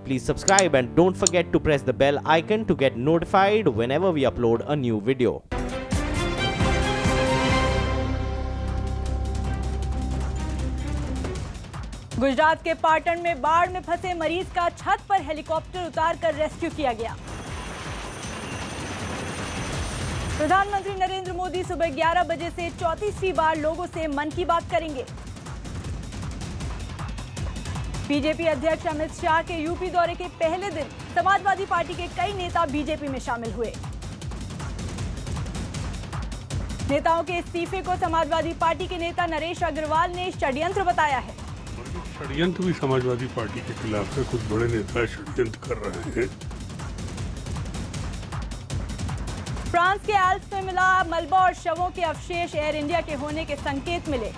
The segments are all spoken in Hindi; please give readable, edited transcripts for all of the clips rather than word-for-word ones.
please subscribe and don't forget to press the bell icon to get notified whenever we upload a new video. Gujarat के पाटण में बाढ़ में फंसे मरीज का छत पर हेलीकॉप्टर उतारकर रेस्क्यू किया गया। प्रधानमंत्री नरेंद्र मोदी सुबह 11 बजे से 34वीं बार लोगों से मन की बात करेंगे। बीजेपी अध्यक्ष अमित शाह के यूपी दौरे के पहले दिन समाजवादी पार्टी के कई नेता बीजेपी में शामिल हुए। नेताओं के इस्तीफे को समाजवादी पार्टी के नेता नरेश अग्रवाल ने षड्यंत्र बताया है। षड्यंत्र भी समाजवादी पार्टी के खिलाफ है, कुछ बड़े नेता षड्यंत्र कर रहे हैं। फ्रांस के एल्प्स में मिला मलबा और शवों के अवशेष एयर इंडिया के होने के संकेत मिले।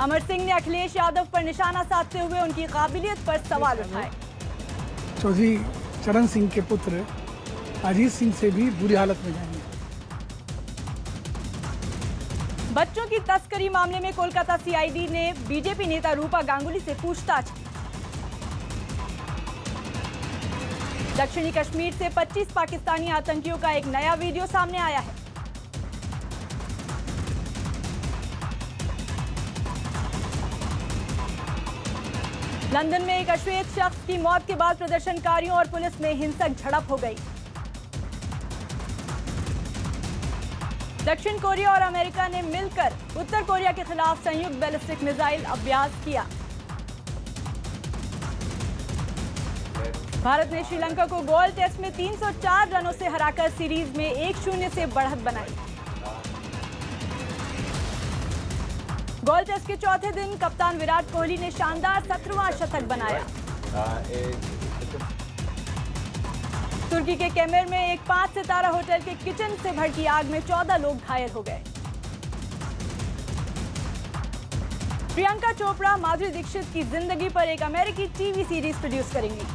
अमर सिंह ने अखिलेश यादव पर निशाना साधते हुए उनकी काबिलियत पर सवाल उठाए। चौधरी चरण सिंह के पुत्र अजीत सिंह से भी बुरी हालत में जाएंगे। बच्चों की तस्करी मामले में कोलकाता सीआईडी ने बीजेपी नेता रूपा गांगुली से पूछताछ की। दक्षिणी कश्मीर से 25 पाकिस्तानी आतंकियों का एक नया वीडियो सामने आया है। लंदन में एक अश्वेत शख्स की मौत के बाद प्रदर्शनकारियों और पुलिस में हिंसक झड़प हो गई। दक्षिण कोरिया और अमेरिका ने मिलकर उत्तर कोरिया के खिलाफ संयुक्त बैलिस्टिक मिसाइल अभ्यास किया। भारत ने श्रीलंका को गोल टेस्ट में 304 रनों से हराकर सीरीज में 1-0 से बढ़त बनाई। गोल टेस्ट के चौथे दिन कप्तान विराट कोहली ने शानदार 17वां शतक बनाया। तुर्की के केमेर में एक 5 सितारा होटल के किचन से भड़की आग में 14 लोग घायल हो गए। प्रियंका चोपड़ा माधुरी दीक्षित की जिंदगी पर एक अमेरिकी टीवी सीरीज प्रोड्यूस करेंगी।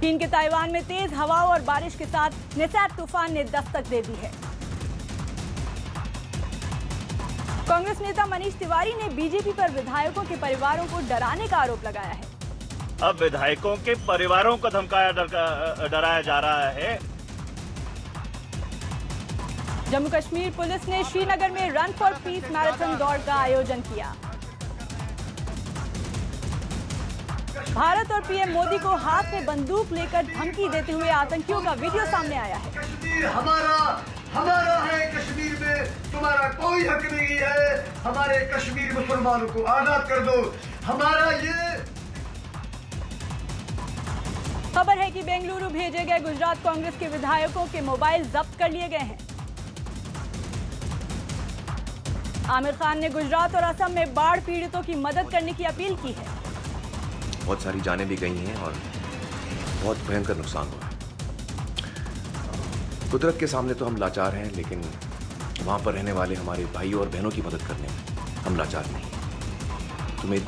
चीन के ताइवान में तेज हवाओं और बारिश के साथ नेसैट तूफान ने दस्तक दे दी है। कांग्रेस नेता मनीष तिवारी ने बीजेपी पर विधायकों के परिवारों को डराने का आरोप लगाया है। अब विधायकों के परिवारों को धमकाया डराया जा रहा है। जम्मू कश्मीर पुलिस ने श्रीनगर में रन फॉर पीस मैराथन दौड़ का आयोजन किया। भारत और पीएम मोदी को हाथ में बंदूक लेकर धमकी देते हुए आतंकियों का वीडियो सामने आया है। कश्मीर हमारा है, कश्मीर में तुम्हारा कोई हक नहीं है। हमारे कश्मीर मुसलमानों को आजाद कर दो। हमारा ये खबर है कि बेंगलुरु भेजे गए गुजरात कांग्रेस के विधायकों के मोबाइल जब्त कर लिए गए हैं। आमिर खान ने गुजरात और असम में बाढ़ पीड़ितों की मदद करने की अपील की है। बहुत सारी जानें भी गई हैं और बहुत भयंकर नुकसान हुआ है। कुदरत के सामने तो हम लाचार हैं, लेकिन वहां पर रहने वाले हमारे भाई और बहनों की मदद करने में हम लाचार नहीं। तुम्हें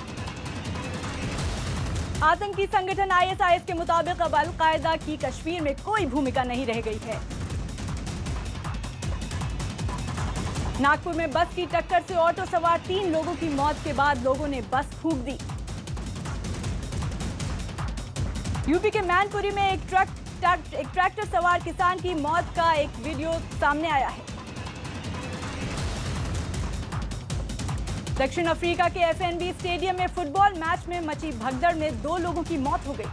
आतंकी संगठन आईएसआईएस के मुताबिक अब अल-कायदा की कश्मीर में कोई भूमिका नहीं रह गई है। नागपुर में बस की टक्कर से ऑटो सवार 3 लोगों की मौत के बाद लोगों ने बस फूंक दी। यूपी के मैनपुरी में एक ट्रैक्टर सवार किसान की मौत का एक वीडियो सामने आया है। दक्षिण अफ्रीका के एफएनबी स्टेडियम में फुटबॉल मैच में मची भगदड़ में 2 लोगों की मौत हो गई।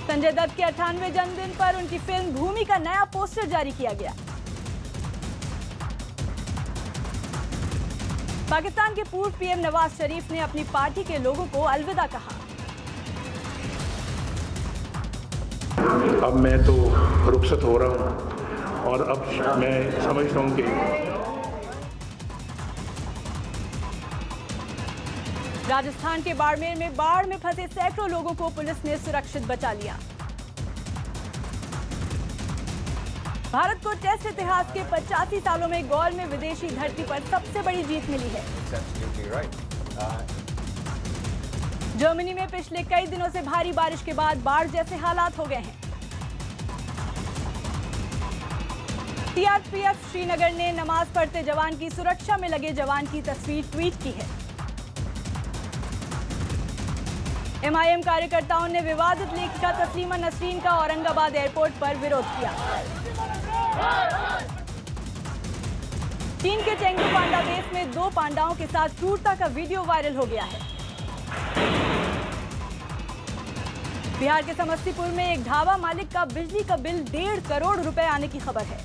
संजय दत्त के 98वें जन्मदिन पर उनकी फिल्म भूमि का नया पोस्टर जारी किया गया। पाकिस्तान के पूर्व पीएम नवाज शरीफ ने अपनी पार्टी के लोगों को अलविदा कहा। अब मैं तो रुखसत हो रहा हूँ और अब मैं समझता हूँ कि राजस्थान के बाड़मेर में बाढ़ में फंसे सैकड़ों लोगों को पुलिस ने सुरक्षित बचा लिया। भारत को टेस्ट इतिहास के 85 सालों में गोल में विदेशी धरती पर सबसे बड़ी जीत मिली है। जर्मनी में पिछले कई दिनों से भारी बारिश के बाद बाढ़ जैसे हालात हो गए हैं। सीआरपीएफ श्रीनगर ने नमाज पढ़ते जवान की सुरक्षा में लगे जवान की तस्वीर ट्वीट की है। एमआईएम कार्यकर्ताओं ने विवादित लेखिका तस्लीमा नसरीन का औरंगाबाद एयरपोर्ट पर विरोध किया। चीन के चेंगडू पांडा बेस में 2 पांडाओं के साथ क्रूरता का वीडियो वायरल हो गया है। बिहार के समस्तीपुर में एक ढाबा मालिक का बिजली का बिल 1.5 करोड़ रुपए आने की खबर है।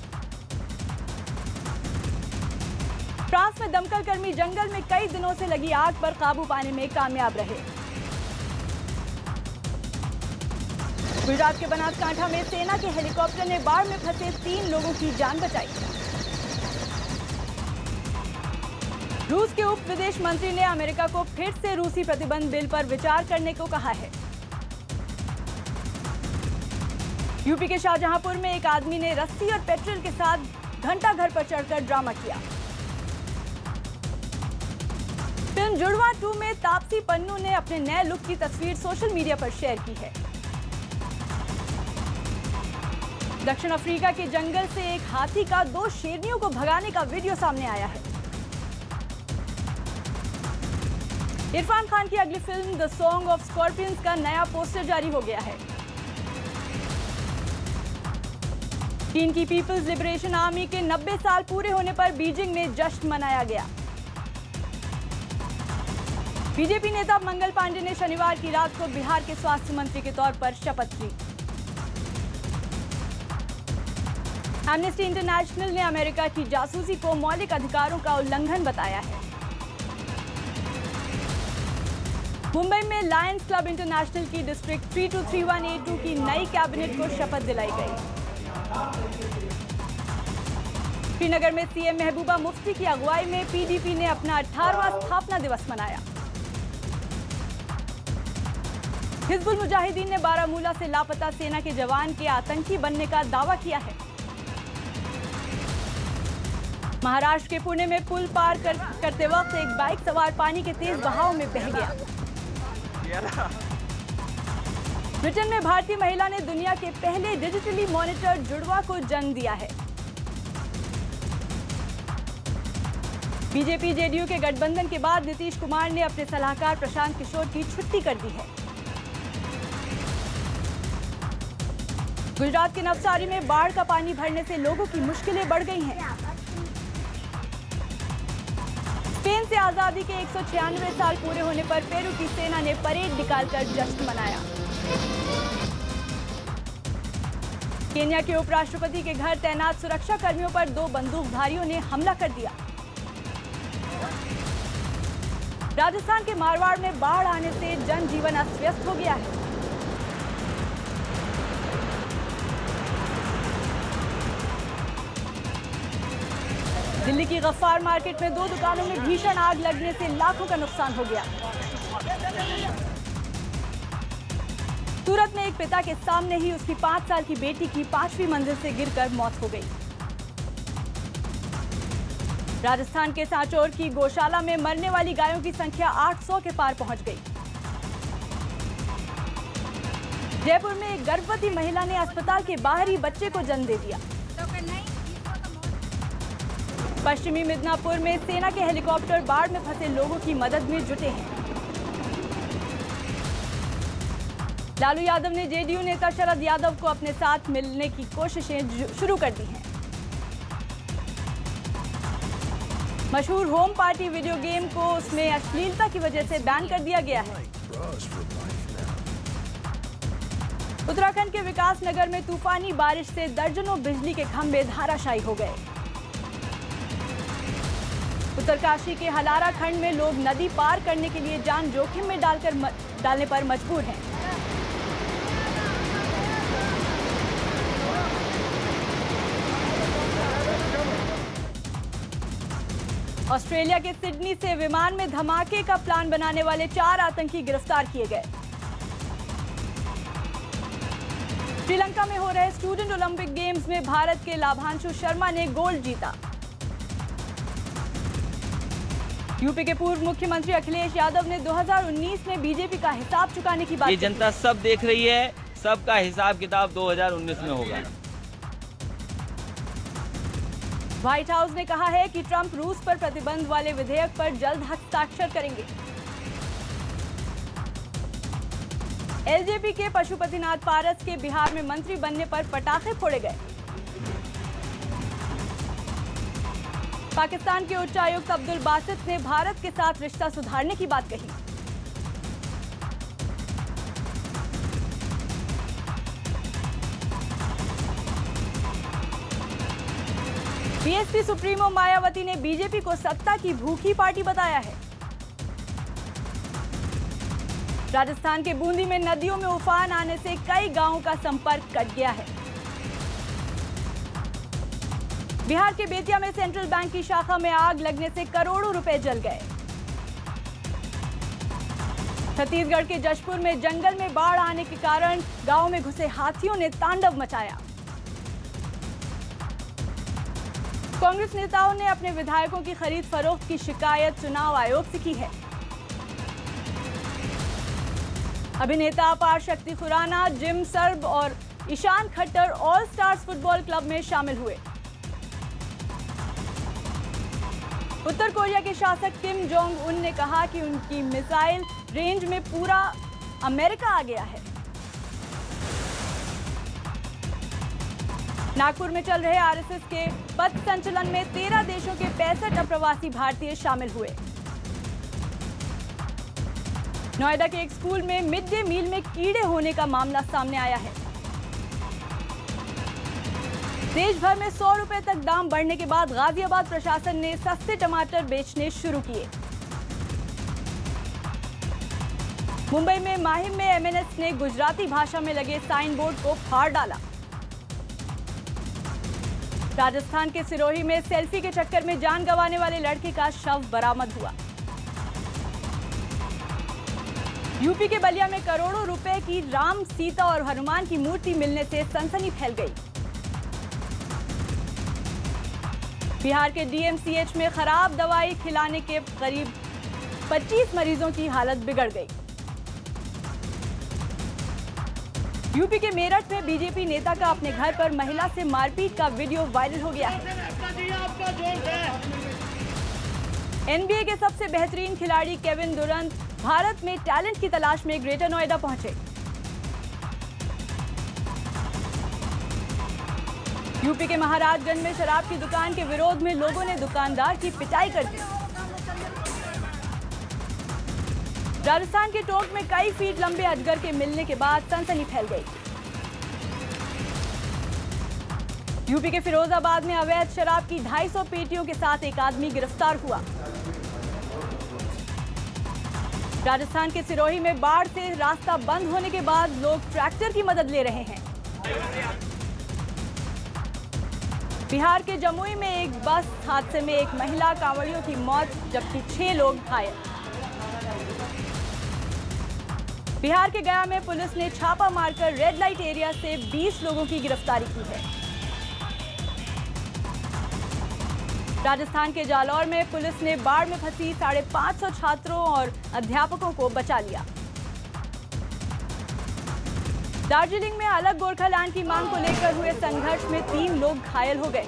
फ्रांस में दमकल कर्मी जंगल में कई दिनों से लगी आग पर काबू पाने में कामयाब रहे। गुजरात के बनासकांठा में सेना के हेलीकॉप्टर ने बाढ़ में फंसे 3 लोगों की जान बचाई। रूस के उप विदेश मंत्री ने अमेरिका को फिर से रूसी प्रतिबंध बिल पर विचार करने को कहा है। यूपी के शाहजहांपुर में एक आदमी ने रस्सी और पेट्रोल के साथ घंटा घर पर चढ़कर ड्रामा किया। फिल्म जुड़वा 2 में तापसी पन्नू ने अपने नए लुक की तस्वीर सोशल मीडिया पर शेयर की है। दक्षिण अफ्रीका के जंगल से एक हाथी का 2 शेरनियों को भगाने का वीडियो सामने आया है। इरफान खान की अगली film the song of scorpions का नया पोस्टर जारी हो गया है। चीन की पीपल्स लिबरेशन आर्मी के 90 साल पूरे होने पर बीजिंग में जश्न मनाया गया। बीजेपी नेता मंगल पांडे ने शनिवार की रात को बिहार के स्वास्थ्य मंत्री के तौर पर शपथ ली। एमनेस्टी इंटरनेशनल ने अमेरिका की जासूसी को मौलिक अधिकारों का उल्लंघन बताया है। मुंबई में लायंस क्लब इंटरनेशनल की डिस्ट्रिक्ट 3231A2 की नई कैबिनेट को शपथ दिलाई गई। श्रीनगर में सीएम महबूबा मुफ्ती की अगुवाई में पीडीपी ने अपना 18वां स्थापना दिवस मनाया। हिजबुल मुजाहिदीन ने बारामूला से लापता सेना के जवान के आतंकी बनने का दावा किया है। महाराष्ट्र के पुणे में पुल पार करते वक्त एक बाइक सवार पानी के तेज बहाव में बह गया। ब्रिटेन में भारतीय महिला ने दुनिया के पहले डिजिटली मॉनिटर्ड जुड़वा को जन्म दिया है। बीजेपी जेडीयू के गठबंधन के बाद नीतीश कुमार ने अपने सलाहकार प्रशांत किशोर की छुट्टी कर दी है। गुजरात के नवसारी में बाढ़ का पानी भरने से लोगों की मुश्किलें बढ़ गई हैं। स्पेन से आजादी के 196 साल पूरे होने पर पेरू की सेना ने परेड निकालकर जश्न मनाया। केन्या के उपराष्ट्रपति के घर तैनात सुरक्षा कर्मियों पर 2 बंदूकधारियों ने हमला कर दिया। राजस्थान के मारवाड़ में बाढ़ आने से जनजीवन अस्त-व्यस्त हो गया है। दिल्ली की गफ्फार मार्केट में 2 दुकानों में भीषण आग लगने से लाखों का नुकसान हो गया। सूरत में एक पिता के सामने ही उसकी 5 साल की बेटी की 5वीं मंजिल से गिरकर मौत हो गई। राजस्थान के सांचौर की गौशाला में मरने वाली गायों की संख्या 800 के पार पहुंच गई। जयपुर में एक गर्भवती महिला ने अस्पताल के बाहर ही बच्चे को जन्म दे दिया। पश्चिमी मिदनापुर में सेना के हेलीकॉप्टर बाढ़ में फंसे लोगों की मदद में जुटे हैं। लालू यादव ने जेडीयू नेता शरद यादव को अपने साथ मिलने की कोशिशें शुरू कर दी हैं। मशहूर होम पार्टी वीडियो गेम को उसमें अश्लीलता की वजह से बैन कर दिया गया है। उत्तराखंड के विकास नगर में तूफानी बारिश से दर्जनों बिजली के खंभे धाराशायी हो गए। उत्तरकाशी के हलारा खंड में लोग नदी पार करने के लिए जान जोखिम में डालने पर मजबूर हैं। ऑस्ट्रेलिया के सिडनी से विमान में धमाके का प्लान बनाने वाले 4 आतंकी गिरफ्तार किए गए। श्रीलंका में हो रहे स्टूडेंट ओलंपिक गेम्स में भारत के लाभांशु शर्मा ने गोल्ड जीता। यूपी के पूर्व मुख्यमंत्री अखिलेश यादव ने 2019 में बीजेपी का हिसाब चुकाने की बात ये जनता सब देख रही है, सबका हिसाब किताब 2019 में होगा। व्हाइट हाउस ने कहा है कि ट्रंप रूस पर प्रतिबंध वाले विधेयक पर जल्द हस्ताक्षर करेंगे। एलजेपी के पशुपतिनाथ पारस के बिहार में मंत्री बनने पर पटाखे फोड़े गए। पाकिस्तान के उच्चायुक्त अब्दुल बासित ने भारत के साथ रिश्ता सुधारने की बात कही। बीएसपी सुप्रीमो मायावती ने बीजेपी को सत्ता की भूखी पार्टी बताया है। राजस्थान के बूंदी में नदियों में उफान आने से कई गांवों का संपर्क कट गया है। बिहार के बेतिया में सेंट्रल बैंक की शाखा में आग लगने से करोड़ों रुपए जल गए। छत्तीसगढ़ के जशपुर में जंगल में बाढ़ आने के कारण गांव में घुसे हाथियों ने तांडव मचाया। कांग्रेस नेताओं ने अपने विधायकों की खरीद फरोख्त की शिकायत चुनाव आयोग से की है। अभिनेता अपार शक्ति खुराना, जिम सर्ब और Ishaan Khatter all stars football club में शामिल हुए। उत्तर कोरिया के शासक किम जोंग उन ने कहा कि उनकी मिसाइल रेंज में पूरा अमेरिका आ गया है। नागपुर में चल रहे आरएसएस के पथ संचलन में 13 देशों के 65 अप्रवासी भारतीय शामिल हुए। नोएडा के एक स्कूल में मिड डे मील में कीड़े होने का मामला सामने आया है। देश भर में 100 रुपए तक दाम बढ़ने के बाद गाजियाबाद प्रशासन ने सस्ते टमाटर बेचने शुरू किए। मुंबई में माहिम में एमएनएस ने गुजराती भाषा में लगे साइन बोर्ड को फाड़ डाला। राजस्थान के सिरोही में सेल्फी के चक्कर में जान गंवाने वाले लड़के का शव बरामद हुआ। यूपी के बलिया में करोड़ों रुपए की राम, सीता और हनुमान की मूर्ति मिलने से सनसनी फैल गई। बिहार के डीएमसीएच में खराब दवाई खिलाने के करीब 25 मरीजों की हालत बिगड़ गई। यूपी के मेरठ में बीजेपी नेता का अपने घर पर महिला से मारपीट का वीडियो वायरल हो गया है। एनबीए के सबसे बेहतरीन खिलाड़ी केविन दुरंत भारत में टैलेंट की तलाश में ग्रेटर नोएडा पहुंचे। यूपी के महाराजगंज में शराब की दुकान के विरोध में लोगों ने दुकानदार की पिटाई कर दी। राजस्थान के टोंक में कई फीट लंबे अजगर के मिलने के बाद सनसनी फैल गई। यूपी के फिरोजाबाद में अवैध शराब की 250 पेटियों के साथ एक आदमी गिरफ्तार हुआ। राजस्थान के सिरोही में बाढ़ से रास्ता बंद होने के बाद लोग ट्रैक्टर की मदद ले रहे हैं। बिहार के जमुई में एक बस हादसे में एक महिला कांवड़ियों की मौत जबकि 6 लोग घायल। बिहार के गया में पुलिस ने छापा मारकर रेड लाइट एरिया से 20 लोगों की गिरफ्तारी की है। राजस्थान के जालौर में पुलिस ने बाढ़ में फंसी 550 छात्रों और अध्यापकों को बचा लिया। दार्जिलिंग में अलग गोरखालैंड की मांग को लेकर हुए संघर्ष में 3 लोग घायल हो गए।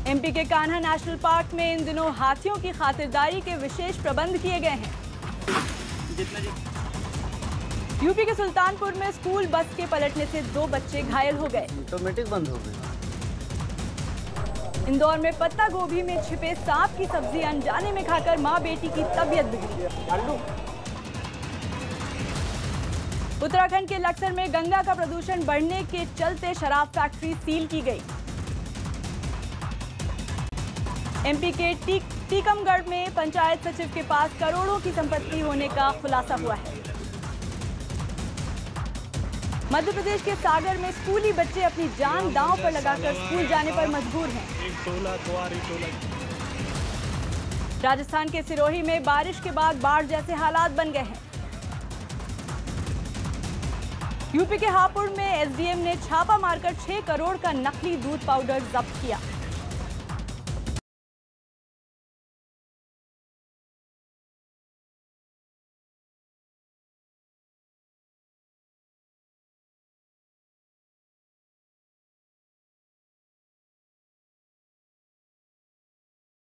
एमपी के कान्हा नेशनल पार्क में इन दिनों हाथियों की खातिरदारी के विशेष प्रबंध किए गए हैं। यूपी के सुल्तानपुर में स्कूल बस के पलटने से 2 बच्चे घायल हो गए। ऑटोमेटिक बंद हो गए। इंदौर में पत्ता गोभी में छिपे सांप की सब्जी अनजाने में खाकर मां बेटी की तबीयत बिगड़ी। उत्तराखंड के लक्सर में गंगा का प्रदूषण बढ़ने के चलते शराब फैक्ट्री सील की गई। एमपी के टीकमगढ़ में पंचायत सचिव के पास करोड़ों की संपत्ति होने का खुलासा हुआ है। मध्य प्रदेश के सागर में स्कूली बच्चे अपनी जान दांव पर लगाकर स्कूल जाने पर मजबूर हैं। राजस्थान के सिरोही में बारिश के बाद बाढ़ जैसे हालात बन गए हैं। यूपी के हापुड़ में एसडीएम ने छापा मारकर 6 करोड़ का नकली दूध पाउडर जब्त किया।